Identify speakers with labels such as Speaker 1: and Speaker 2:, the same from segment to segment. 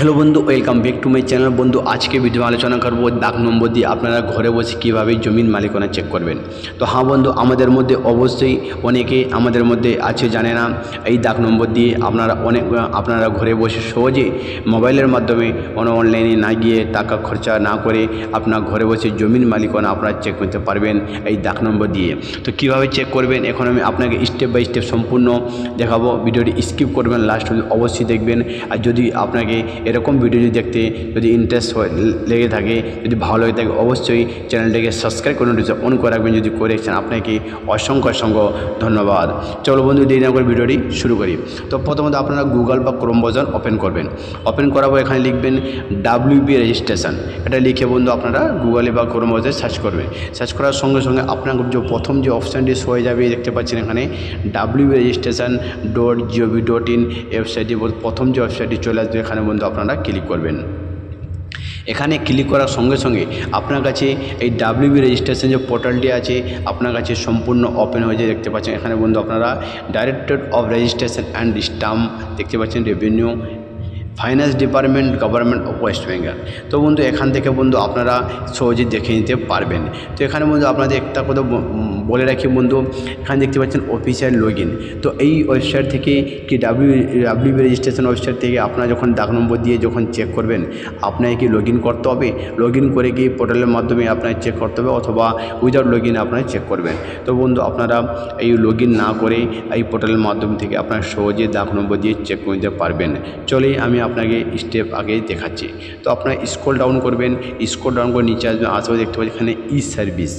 Speaker 1: Hello बंधु welcome back to my channel. बंधु आज के भिडियो आलोचना करब दाग नम्बर दिए अपनारा घरे बसे किभाबे जमीन मालिकाना चेक करबें। तो हाँ बंधु आमादेर मध्य अवश्य अनेके आमादेर मध्य आछे जाने ना এই দাগ নম্বর দিয়ে আপনারা ঘরে বসে সহজে মোবাইলের মাধ্যমে অনলাইনে না গিয়ে টাকা খরচা না করে আপনার ঘরে বসে জমির মালিকানা আপনারা চেক করতে পারবেন এই দাগ নম্বর দিয়ে। তো কিভাবে চেক করবেন এখন আমি আপনাকে স্টেপ বাই স্টেপ সম্পূর্ণ দেখাবো। ভিডিওটি স্কিপ করবেন, লাস্ট অবশ্যই দেখবেন। আর যদি আপনাকে এরকম ভিডিও দেখতে যদি ইন্টারেস্ট লেগে থাকে, যদি ভালো লাগে থাকে অবশ্যই চ্যানেলটাকে সাবস্ক্রাইব করে নোটিফিকেশন অন করে রাখবেন। যদি করে রাখছেন আপনাকে অসংখ্য ধন্যবাদ। চলো বন্ধু দেরি না করে ভিডিওটি শুরু করি। তো প্রথমত আপনারা গুগল বা ক্রোম ব্রাউজার ওপেন করবেন। ওপেন করার পর এখানে লিখবেন ডাব্লিউবি রেজিস্ট্রেশন। এটা লিখে বন্ধু আপনারা গুগলে বা ক্রোম ব্রাউজারে সার্চ করবেন। সার্চ করার সঙ্গে সঙ্গে আপনার যে প্রথম যে অপশানটি শো হয়ে যাবে দেখতে পাচ্ছেন এখানে ডাব্লিউবি রেজিস্ট্রেশন .gov.in ওয়েবসাইটে প্রথম যে ওয়েবসাইটটি চলে আসবে এখানে বন্ধু আপনারা ক্লিক করবেন। এখানে ক্লিক করার সঙ্গে সঙ্গে আপনার কাছে এই ডাব্লিউবি রেজিস্ট্রেশন যে পোর্টালটি আছে আপনার কাছে সম্পূর্ণ ওপেন হয়ে যায় দেখতে পাচ্ছেন। এখানে বন্ধু আপনারা directorate of registration and stamp দেখতে পাচ্ছেন, revenue, finance department, government of West Bengal. তো বন্ধু এখান থেকে বন্ধু আপনারা সহজে দেখে নিতে পারবেন। তো এখানে বন্ধু আপনাদের একটা কথা বলে রাখি বন্ধু, এখানে দেখতে পাচ্ছেন অফিসিয়াল লগইন। তো এই ওয়েবসাইট থেকে কি ডাব্লিউবি রেজিস্ট্রেশন ওয়েবসাইট থেকে আপনারা যখন দাগ নম্বর দিয়ে যখন চেক করবেন আপনাকে কি লগইন করতে হবে। লগইন করে কি পোর্টালের মাধ্যমে আপনাকে চেক করতে হবে অথবা উইদাউট লগইন আপনারা চেক করবেন। তো বন্ধু আপনারা এই লগইন না করে এই পোর্টালের মাধ্যম থেকে আপনারা সহজে দাগ নম্বর দিয়ে চেক করে নিতে পারবেন। চলেই আমি আপনাকে স্টেপ আগে দেখাচ্ছি। তো আপনারা স্ক্রল ডাউন করবেন, স্ক্রল ডাউন করে নিচে আসবেন, আসবে দেখতে পাচ্ছেন এখানে ই সার্ভিস।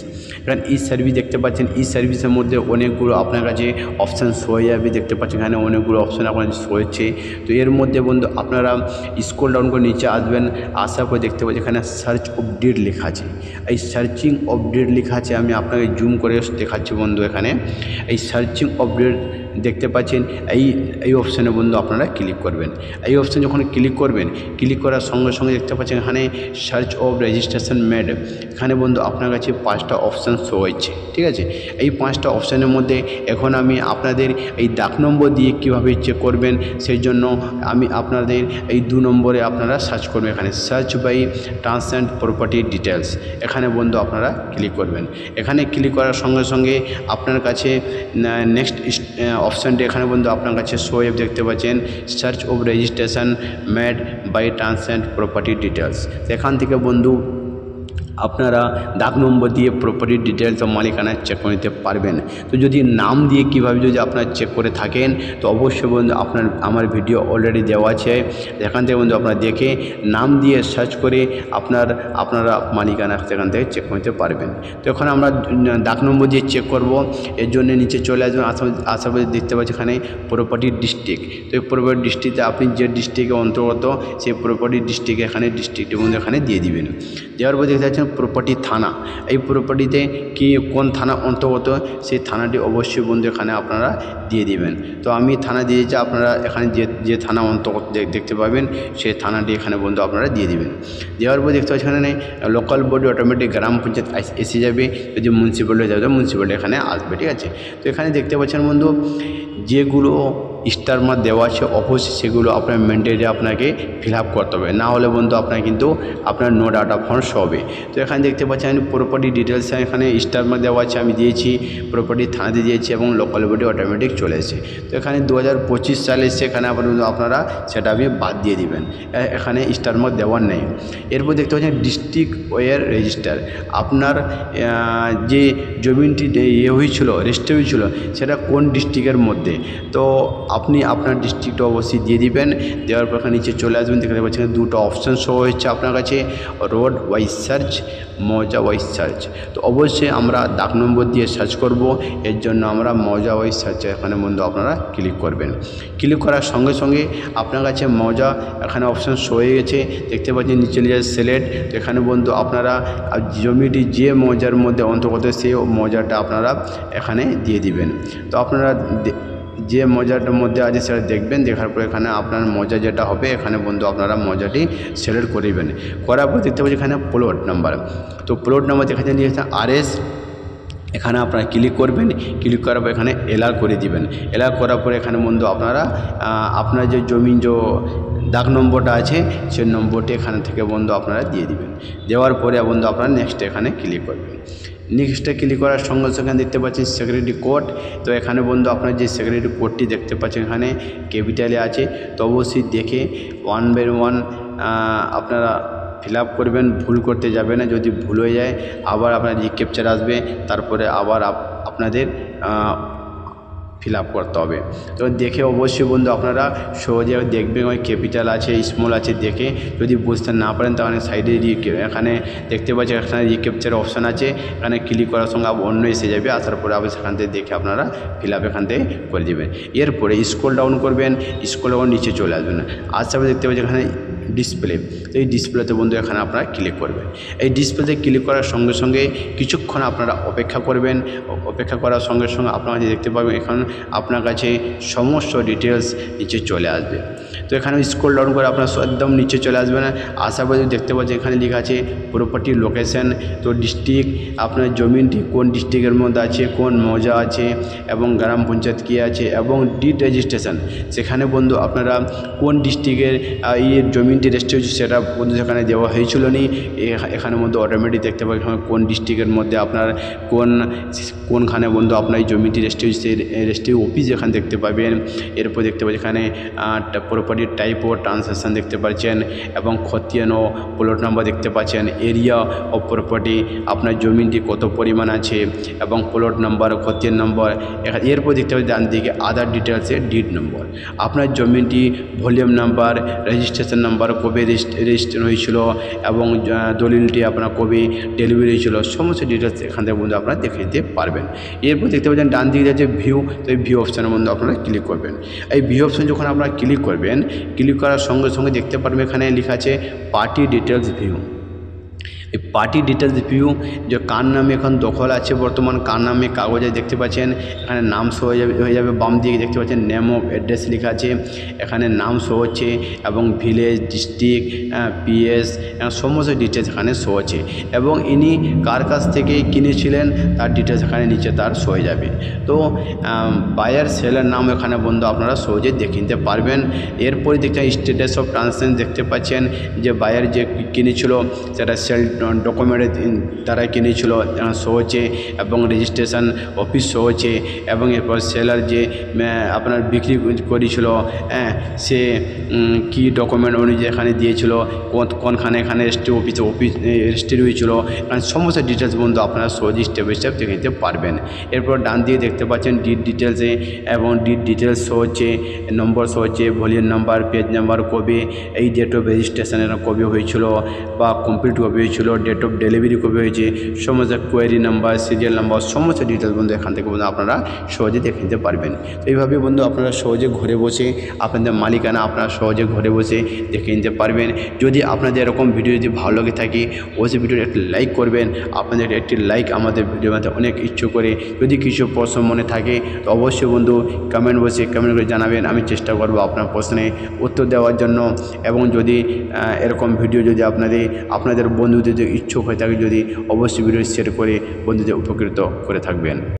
Speaker 1: এখানে ই সার্ভিস দেখতে পাচ্ছেন। ই সার্ভিসের মধ্যে অনেকগুলো আপনার কাছে অপশান শো হয়ে যাবে দেখতে পাচ্ছেন। এখানে অনেকগুলো অপশান আপনার শো হচ্ছে। তো এর মধ্যে বন্ধু আপনারা স্ক্রল ডাউন করে নিচে আসবেন, আসার পর দেখতে পাচ্ছেন এখানে সার্চ আপডেট লেখা আছে। এই সার্চিং আপডেট লেখা আছে, আমি আপনাকে জুম করে দেখাচ্ছি বন্ধু। এখানে এই সার্চিং আপডেট দেখতে পাচ্ছেন, এই অপশানে বন্ধু আপনারা ক্লিক করবেন। এই অপশান যখন ক্লিক করবেন, ক্লিক করার সঙ্গে সঙ্গে দেখতে পাচ্ছেন এখানে সার্চ অফ রেজিস্ট্রেশন মেড। এখানে বন্ধু আপনার কাছে 5টা অপশান শো হচ্ছে, ঠিক আছে। এই 5টা অপশানের মধ্যে এখন আমি আপনাদের এই দাগ নম্বর দিয়ে কীভাবে চেক করবেন সেই জন্য আমি আপনাদের এই 2 নম্বরে আপনারা সার্চ করবেন। এখানে search by transacted property details, এখানে বন্ধু আপনারা ক্লিক করবেন। এখানে ক্লিক করার সঙ্গে সঙ্গে আপনার কাছে নেক্সট অপশানটি এখানে বন্ধু আপনার কাছে শো হয়ে দেখতে পাচ্ছেন search of registration made by transacted property details. এখান থেকে বন্ধু আপনারা দাগ নম্বর দিয়ে প্রপার্টি ডিটেলস ও মালিকানা চেক করে নিতে পারবেন। তো যদি নাম দিয়ে কীভাবে যদি আপনারা চেক করে থাকেন তো অবশ্যই বন্ধু আমার ভিডিও অলরেডি দেওয়া আছে, এখান থেকে বন্ধু আপনারা দেখে নাম দিয়ে সার্চ করে আপনারা মালিকানা সেখান থেকে চেক করে নিতে পারবেন। তো এখন আমরা দাগ নম্বর দিয়ে চেক করব, এর জন্য নিচে চলে আসবেন। আসার দেখতে পাচ্ছি এখানে প্রপার্টি ডিস্ট্রিক্ট। তো এই প্রপার্টি ডিস্ট্রিক্টে আপনি যে ডিস্ট্রিক্টের অন্তর্গত সেই প্রপার্টি ডিস্ট্রিক্টে এখানে ডিস্ট্রিক্টের বন্ধু এখানে দিয়ে দিবেন। দেওয়ার পর দেখতে পাচ্ছেন প্রপার্টি থানা। এই প্রপার্টিতে কি কোন থানা অন্তর্গত সেই থানাটি অবশ্যই বন্ধু এখানে আপনারা দিয়ে দিবেন। তো আমি থানা দিয়েছি, আপনারা এখানে যে থানা অন্তর্গত দেখতে পাবেন সেই থানাটি এখানে বন্ধু আপনারা দিয়ে দিবেন। দেওয়ার পর দেখতে পাচ্ছেন এখানে লোকাল বডি অটোমেটিক গ্রাম পঞ্চায়েত এসে যাবে, যদি মিউনিসিপ্যালিটি যাবে মিউনিসিপ্যালিটি এখানে আসবে, ঠিক আছে। তো এখানে দেখতে পাচ্ছেন বন্ধু যেগুলো স্টার মার্ক দেওয়া আছে অবশ্যই সেগুলো আপনার মেনটেনে আপনাকে ফিল আপ করতে হবে, না হলে বন্ধু আপনার কিন্তু আপনার নো ডাটা ফন্ট হবে। তো এখানে দেখতে পাচ্ছেন প্রপার্টি ডিটেলস এখানে স্টার মার্ক দেওয়া আছে, আমি দিয়েছি, প্রপার্টি থানাতে দিয়েছি এবং লোকাল বডি অটোমেটিক চলে এসেছে। তো এখানে 2025 সালে এসছে, এখানে আপনারা সেটা আপনি বাদ দিয়ে দিবেন, এখানে স্টার মার্ক দেওয়ার নেই। এরপর দেখতে পাচ্ছেন ডিস্ট্রিক্ট ওয়ার রেজিস্টার, আপনার যে জমিনটি হয়েছিল রেজিস্টার হয়েছিল সেটা কোন ডিস্ট্রিক্টের মধ্যে, তো আপনি আপনার ডিস্ট্রিক্টটা অবশ্যই দিয়ে দিবেন। দেওয়ার পর নিচে চলে আসবেন, দেখতে পাচ্ছেন 2টো অপশান শো হচ্ছে আপনার কাছে, রোড ওয়াইজ সার্চ, মৌজা ওয়াইজ সার্চ। তো অবশ্যই আমরা দাগ নম্বর দিয়ে সার্চ করব, এর জন্য আমরা মৌজা ওয়াইজ সার্চে এখানে বন্ধু আপনারা ক্লিক করবেন। ক্লিক করার সঙ্গে সঙ্গে আপনার কাছে মৌজা এখানে অপশান শো হয়ে গেছে, দেখতে পাচ্ছেন নিচে সিলেক্ট। তো এখানে বন্ধু আপনারা জমিটি যে মৌজার মধ্যে অন্তর্গত সেই মৌজাটা আপনারা এখানে দিয়ে দিবেন। তো আপনারা যে মৌজাটার মধ্যে আছে সেটা দেখবেন, দেখার পর এখানে আপনার মৌজা যেটা হবে এখানে বন্ধু আপনারা মৌজাটি সিলেক্ট করিবেন। করার পর দেখতে পাচ্ছি এখানে প্লট নাম্বার। তো প্লট নাম্বার দেখা যাচ্ছে RS, এখানে আপনারা ক্লিক করবেন। ক্লিক করার পর এখানে এলার করে দিবেন। এলার করার পর এখানে বন্ধু আপনারা আপনার যে জমি দাগ নম্বরটা আছে সেই নম্বরটি এখানে থেকে বন্ধু আপনারা দিয়ে দিবেন। দেওয়ার পরে বন্ধু আপনারা নেক্সট এখানে ক্লিক করবেন। নেক্সটে ক্লিক করার সঙ্গে সঙ্গে দেখতে পাচ্ছেন সিকিউরিটি কোড। তো এখানে বন্ধু আপনার যে সিকিউরিটি কোডটি দেখতে পাচ্ছেন এখানে ক্যাপিটালে আছে, তো অবশ্যই দেখে 1 বাই 1 আপনারা ফিল আপ করবেন, ভুল করতে যাবে না। যদি ভুল হয়ে যায় আবার আপনার রিক্যাপচার আসবে, তারপরে আবার আপনাদের ফিল আপ করতে হবে। তো দেখে অবশ্যই বন্ধু আপনারা সহজে দেখবেন ওই ক্যাপিটাল আছে স্মল আছে দেখে। যদি বুঝতে না পারেন তাহলে সাইডে এখানে দেখতে পাচ্ছেন এখানে রিক্যাপচার অপশান আছে, এখানে ক্লিক করার সঙ্গে অন্য এসে যাবে। আসার পরে আবার সেখান থেকে দেখে আপনারা ফিল আপ এখান থেকে করে দেবেন। এরপরে স্ক্রল ডাউন করবেন, স্ক্রল ডাউন নিচে চলে আসবেন। আসার পরে দেখতে পাচ্ছেন এখানে ডিসপ্লে, তো এই ডিসপ্লেতে বন্ধু এখানে আপনারা ক্লিক করবেন। এই ডিসপ্লেতে ক্লিক করার সঙ্গে সঙ্গে কিছুক্ষণ আপনারা অপেক্ষা করবেন। অপেক্ষা করার সঙ্গে সঙ্গে আপনারা দেখতে পাবেন এখানে আপনার কাছে সমস্ত ডিটেলস নিচে চলে আসবে। তো এখানে স্ক্রল ডাউন করে আপনার একদম নিচে চলে আসবেন। আসার পরে দেখতে পাচ্ছেন এখানে লেখা আছে প্রপার্টি লোকেশন, তো ডিস্ট্রিক্ট আপনার জমিনটি কোন ডিস্ট্রিক্টের মধ্যে আছে, কোন মৌজা আছে এবং গ্রাম পঞ্চায়েত কী আছে এবং ডিড রেজিস্ট্রেশন। সেখানে বন্ধু আপনারা কোন ডিস্ট্রিক্টের জমিনটি রেজিস্ট্রি হয়েছে সেটা বন্ধু সেখানে দেওয়া হয়েছিল নি। এখানে বন্ধু অটোমেটিক দেখতে পাবেন কোন ডিস্ট্রিক্টের মধ্যে আপনার কোনখানে বন্ধু আপনার এই জমিটি রেজিস্ট্রি হয়েছে সেই রেজিস্ট্রি অফিস এখানে দেখতে পাবেন। এরপর দেখতে পাচ্ছেন এখানে প্রপার্টির টাইপ ও ট্রান্সাকশান দেখতে পাচ্ছেন এবং খতিয়ান ও প্লট নাম্বার দেখতে পাচ্ছেন। এরিয়া ও প্রপার্টি আপনার জমিটি কত পরিমাণ আছে এবং প্লট নাম্বার খতিয়ান নম্বর। এরপর দেখতে পাচ্ছেন ডান দিকে আদার ডিটেলসে ডিড নম্বর, আপনার জমিটি ভলিউম নাম্বার, রেজিস্ট্রেশন নাম্বার, কবে রেজিস্ট্রেশন হয়েছিল এবং দলিলটি আপনার কবে ডেলিভারি হয়েছিল, সমস্ত ডিটেলস এখান থেকে বন্ধু আপনারা দেখে নিতে পারবেন। এরপর দেখতে পাচ্ছেন ডান দিকে আছে ভিউ, তো এই ভিউ অপশানের মধ্যে আপনারা ক্লিক করবেন। এই ভিউ অপশান যখন আপনারা ক্লিক করবেন, ক্লিক করার সঙ্গে সঙ্গে দেখতে পারবেন এখানে লেখা আছে পার্টি ডিটেলস ভিউ। এই পার্টি ডিটেলস ভিউ যে কার নামে এখন দখল আছে বর্তমান, কার নামে কাগজে দেখতে পাচ্ছেন এখানে নাম শো হয়ে যাবে। বাম দিকে দেখতে পাচ্ছেন নেম অফ অ্যাড্রেস লেখা আছে, এখানে নাম শো হচ্ছে এবং ভিলেজ, ডিস্ট্রিক্ট, পিএস সমস্ত ডিটেলস এখানে শো হচ্ছে এবং ইনি কার কাছ থেকে কিনেছিলেন তার ডিটেলস এখানে নিচে তার শো হয়ে যাবে। তো বায়ার সেলের নাম এখানে বন্ধু আপনারা সহজে দেখে নিতে পারবেন। এরপরে দেখতে স্ট্যাটাস অফ ট্রানজ্যাকশন দেখতে পাচ্ছেন যে বায়ার যে কিনেছিল সেটা সেল ডকুমেন্টের দ্বারা কিনেছিল শো হচ্ছে এবং রেজিস্ট্রেশন অফিস শো হচ্ছে এবং এরপর সেলার যে আপনার বিক্রি করেছিল সে কি ডকুমেন্ট অনুযায়ী এখানে দিয়েছিল, কোনখানে এখানে রেজিস্ট্রি হয়েছিল, সমস্ত ডিটেলস বন্ধু আপনারা সহজে স্টেপ বাই স্টেপ দেখে নিতে পারবেন। এরপর ডান দিয়ে দেখতে পাচ্ছেন ডিড ডিটেলসে এবং ডিড ডিটেলস শো হচ্ছে, নম্বর শো হচ্ছে, ভলিউম নাম্বার, পেজ নাম্বার, কবে এই ডেট অফ রেজিস্ট্রেশনের কবে হয়েছিল বা কমপ্লিট কবে হয়েছিল, ডেট অফ ডেলিভারি কবে হয়েছে, সমস্ত কোয়ারি নাম্বার, সিরিয়াল নাম্বার, সমস্ত ডিটেলস বন্ধু এখান থেকে বন্ধু আপনারা সহজে দেখে নিতে পারবেন। তো এইভাবে বন্ধু আপনারা সহজে ঘরে বসে আপনাদের মালিকানা আপনারা সহজে ঘরে বসে দেখে নিতে পারবেন। যদি আপনাদের এরকম ভিডিও যদি ভালো লাগে থাকে অবশ্যই ভিডিওটা একটি লাইক করবেন। আপনাদের একটি লাইক আমাদের ভিডিওর মধ্যে অনেক ইচ্ছু করে। যদি কিছু প্রশ্ন মনে থাকে তো অবশ্যই বন্ধু কমেন্ট করে জানাবেন, আমি চেষ্টা করব আপনার প্রশ্নে উত্তর দেওয়ার জন্য। এবং যদি এরকম ভিডিও যদি আপনাদের বন্ধুদের ইচ্ছুক হয়ে থাকে যদি অবশ্যই ভিডিও শেয়ার করে বন্ধুদের উপকৃত করে থাকবেন।